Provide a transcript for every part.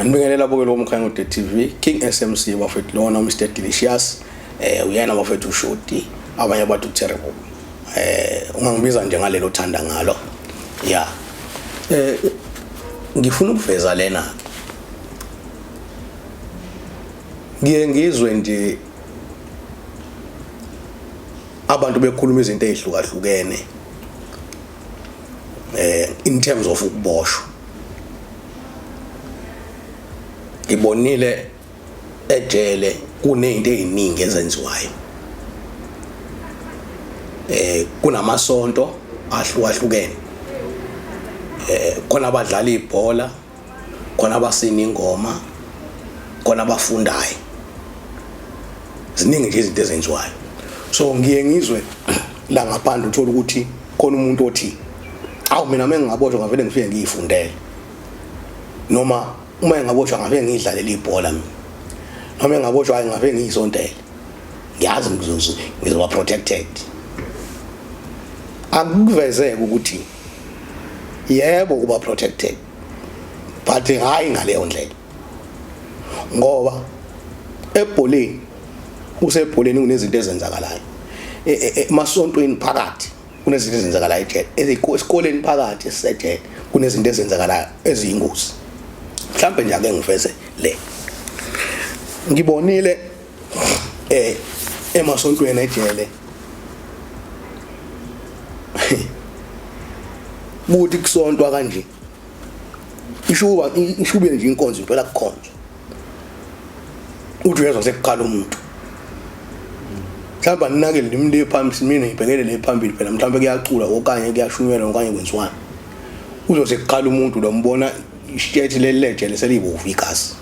Anibingelela bokelo umkhanyo TV King SMC bafethu lona Mr Delicious uyena bafethu uShoti abanye abantu terrible ungangibiza nje ngalelo thanda ngalo yeah ngifuna ukuveza lena ngizwe nje abantu bekhuluma izinto ezihlukahlukene in terms of ukuboshwa ngibonile ejele kunezinto eziningi ezenziwayo kunamasonto ahlukahlukene khona abadlala ibhola khona abasina ingoma khona abafundayo ziningi nje izinto ezenziwayo so ngiye ngizwe la ngaphandle uthola ukuthi khona umuntu othi awu mina mengingaboshwa ngavele ngifike ngiyifundele noma uma engaboshwa ngavele ngidlalela ibhola mina noma engaboshwa hayi ngavele ngiyisontele ngiyazi ngizoba protected akukuvezeke ukuthi yebo kuba protected but hayi ngaleyo ndlela ngoba ebholeni usebholeni kunezinto ezenzakalayo emasontweni phakathi kunezinto ezenzakalayo esikoleni phakathi esejele kunezinto ezenzakalayo eziyingozi mhlambe nje ake ngiveze le ngibonile emasontweni ejele buthi kusontwa kanje ishube nje inkonzo impela kukhonzwa uthi uyezwa sekukhala umuntu mhlawumbe ninakele limle phambili mina ngibhekele le phambili phela mhlawumbe kuyacula okanye kuyashunyelwa okanye kwenziwani uzoze sekukhala umuntu lo mbona ishethi leleje leselibovu igazi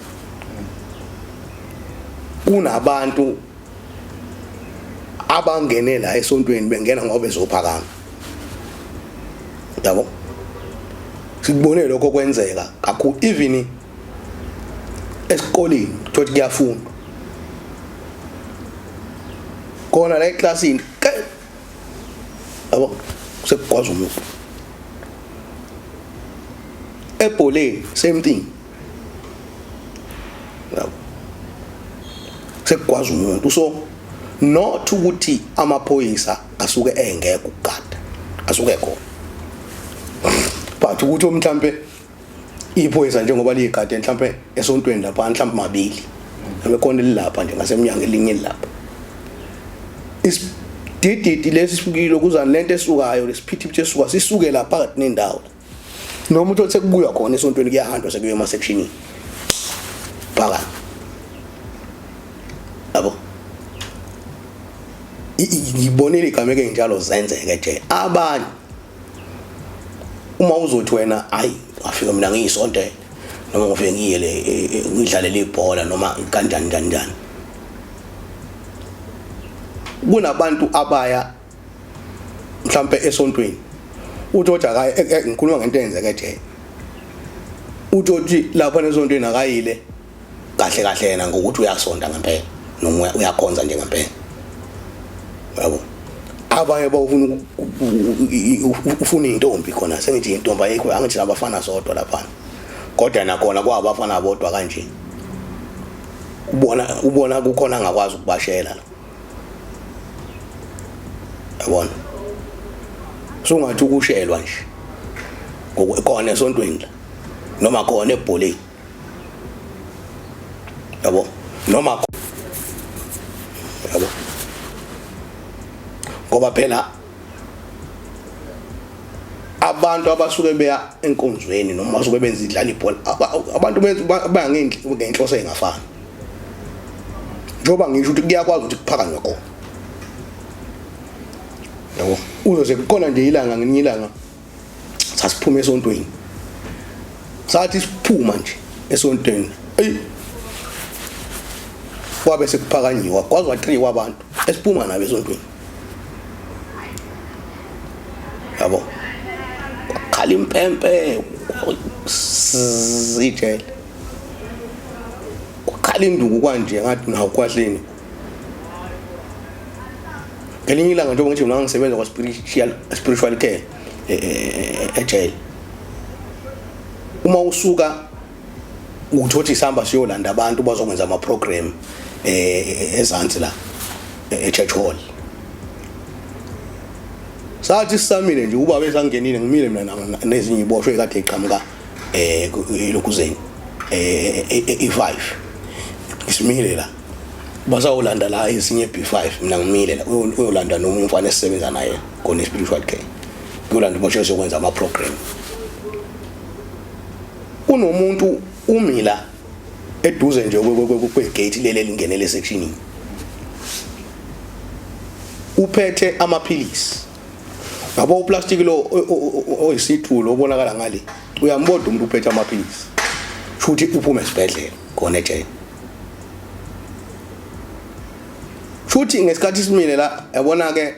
kunabantu abangene la esontweni bengena ngoba bezophakama yabo sikubone lokho kwenzeka kakhulu even esikoleni thothi kuyafundwa kona la eclassini yabo sekugwaza umuntu ebholeni same thing yabo sekugwaza umuntu so not ukuthi amaphoyisa asuke engeke ukugada asuke khona but ukuthi mhlambe iphoyisa njengoba ligade mhlambe esontweni lapha mhlambe mabili abekhona lilapha nje ngasemnyango elinye lapha isidididi lesifukile kuzana lento esukayo lesiphithiphi esuka sisuke lapha phakathi nendawo noma umuntu othe kubuya khona esontweni kuyahandwa sekuye ema section phakathi yabo ngibonile igameke njalo zenzeke nje abanye uma uzothi wena ayi wafika mina ngiyisonte noma ngifike ngiyele ngidlalele ibhola noma kanjani kunabantu abaya mhlambe esontweni uthi akayi ngikhuluma ngento eyenzeke nje uthi lapha esontweni akayile kahle yena ngokuthi uyasonta ngempela noma uyakhonza nje ngempela yabo abanye bawufuna ufuna intombi khona sengithi intombi ayikho angithi nabafana sodwa lapha kodwa nakhona kwabafana bodwa kanje ubona kukhona angakwazi ukubashela yabona so ungathi ukushelwa nje ngokukhona esontweni la noma khona ebholeni yabo noma yabo ngoba phela abantu abasuke beya enkonzweni noma basuke benza idlala ibhola abantu ngenhloso engafani njoba ngisho ukuthi kuyakwazi ukuthi kuphakanywe khona yabo uzoze kukhona nje ilanga ngelinye ilanga sasiphuma esontweni sathi siphuma nje esontweni kwabe sekuphakanyiwa kwazwa 3 wabantu esiphuma nabe esontweni yabo khala impempe sijele kukhala induku kanje ngathi nawo kwahleni ngelinye ilanga njengoba ngithi mina ngisebenza kwa spiritual care ejele uma usuka uthothi sihamba siyolanda abantu bazokwenza ama program ezansi la eChurch Hall. Sathi sisamile nje ubaba esangenile ngimile mina nezinye iboshwe kade iqhamuka lokuzeni e5 isimile la basawulanda la ezinye B5 mina ngimile la uyolanda nomunye umfana esisebenza naye kone spiritual care uyolanda uboshwe sokwenza ama program. Kunomuntu umila eduze nje kwegate lele lingenele section uphethe amaphilisi ngabo uplastic lo oyisithulo obonakala ngale uyambona umuntu uphethe amaphilisi futhi uphume esibhedlela khona eJane futhi ngesikhathi simile la yabona ke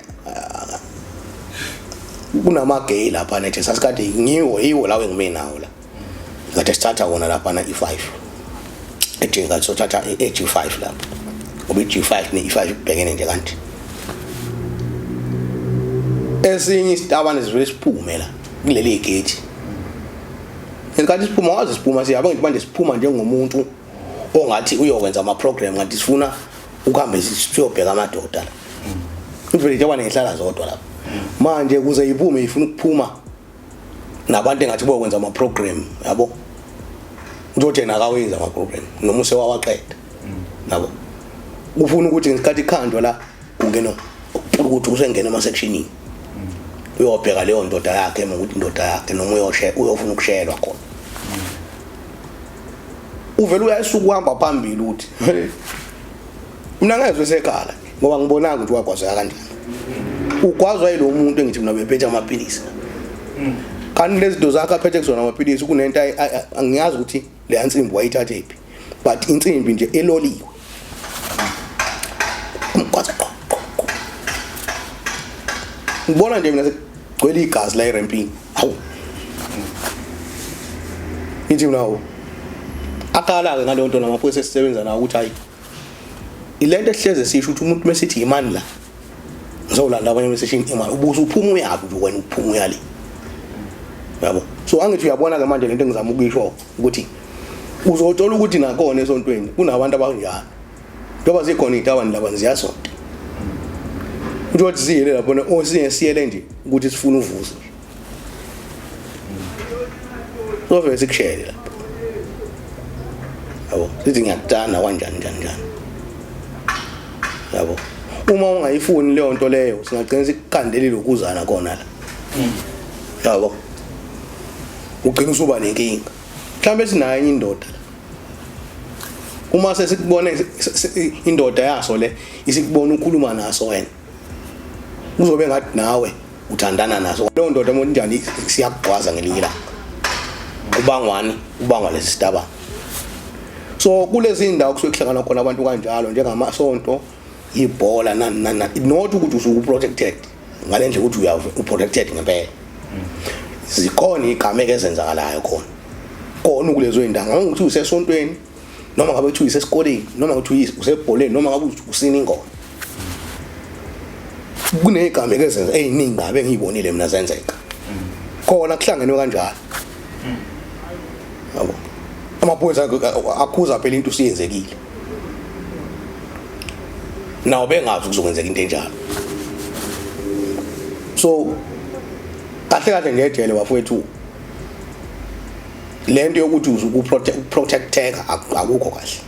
kunamagay lapha nethe sasikade yiwo lawe ngimenawo la kade sithatha wona lapha na E5 ejenga sothatha eG5 lapha ngoba iG5 ne-E5 ibhekene nje kanti esinye isitabane sivele siphume la kuleli gate ngenkathi siphuma wazi siphuma siyabe ngithi manje siphuma njengomuntu ongathi uyokwenza ama program ngathi sifuna ukuhambe siyobheka amadoda la ivele jabane ngihlala zodwa lapha manje kuze iphume ifuna ukuphuma nabantu engathi bokwenza ama program yabo uzothena akawenza ama program noma usewawaqeda yabo ufuna ukuthi ngesikhathi ikhandwa la ungena ukuthi usengena ema sectionini uyobheka leyo ndoda yakhe ukuthi indoda yakhe noma uyofuna ukushayelwa khona uvela uyasuka uhamba phambili uthi mina ngezwe sekhala ngoba ngibonanga ukuthi wagwazeka kanjani ugwazwa yilo muntu engithi mina bephethe amaphilisi kanti lezi doza zakhe aphethe kuzona amaphilisi kunento angiyazi ukuthi le yansimbi wayithathe iphi but insimbi nje eloliwe umgwaza ngibona nje mina sekugcwele igazi la erampini hawu ngithi mina akala ke ngaleyo nto namaphoyisa esisebenza nawo ukuthi hayi ilento ehleze sisho ukuthi umuntu mesithi imani la ngizolanda abanye meseshini imali ubuso uphuma uyabi nje wena uphuma uyale yabo so angithi uyabona ke manje lento engizama ukuyisho ukuthi uzothola ukuthi nakhona esontweni kunabantu abanjani njengoba zikhona izitabani laba ziyasonta ukuthi ziyele lapho osiyele nje ukuthi sifuna uvuza so vele sikushele lapho yabo sithi ngiyakutana kanjani yabo uma ungayifuni leyo nto leyo singagcina sikukhandelile ukuzana khona la yabo ugcina usuba nenkinga mhlambe sinayo indoda uma sesikubona indoda yaso le isikubona ukhuluma naso wena uzobe ngathi nawe uthandana naso leyo ndoda umuntu njani siyakugwaza ngelinye la ubangwa lesi sitaba so kulezi indawo kusuke kuhlangana khona abantu kanjalo njengamasonto ibhola not ukuthi usuku protected ngalendle ukuthi uprotected ngempela zikhona igameke ezenzakalayo khona kulezo indawo ngokuthi usesontweni noma ngabe uthi usesikoleni noma ngabe usebholeni noma ngabe usini ingoma kunezigameke eziningi ngabe ngiyibonile mina zenzeka khona kuhlangenwe kanjalo yabo amaphoyisa akhuza phela into siyenzekile nawo bengazi ukuzokwenzeka into enjalo so kahle ngejele bafowethu lento yokuthi uzuku protecteka akukho kahle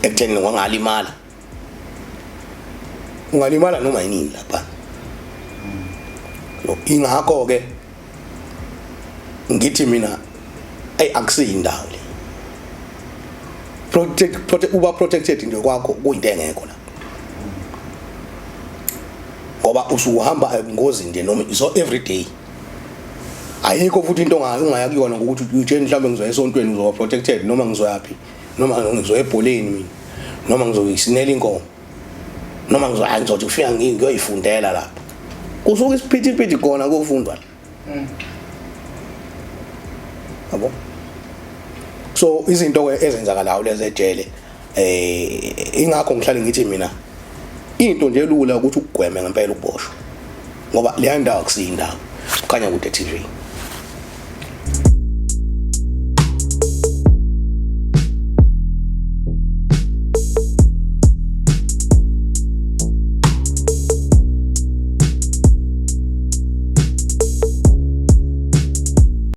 ekutheni ungalimala noma yini lapha ingakho ke ngithi mina akusiyindawo le protected nje kwakho kuyinto engekho la ngoba usuhamba engozini nje noma so every day ayikho futhi into ongaya kuyona ngokuthi utsheni mhlawumbe ngizoya esontweni uzoba protected noma ngizoyapi noma ngizoya ebholeni mina noma ngizoyisinela inkomo noma ngizothi ufika ngiyoyifundela lapha kusuka isiphithiphithi khona kufundwa yabo so izinto ezenzakalayo lezi ejele ingakho ngihlale ngithi mina into nje elula ukuthi ugweme ngempela ukuboshwa ngoba le ndawo akusiyindawo kukhanya ukuthi TV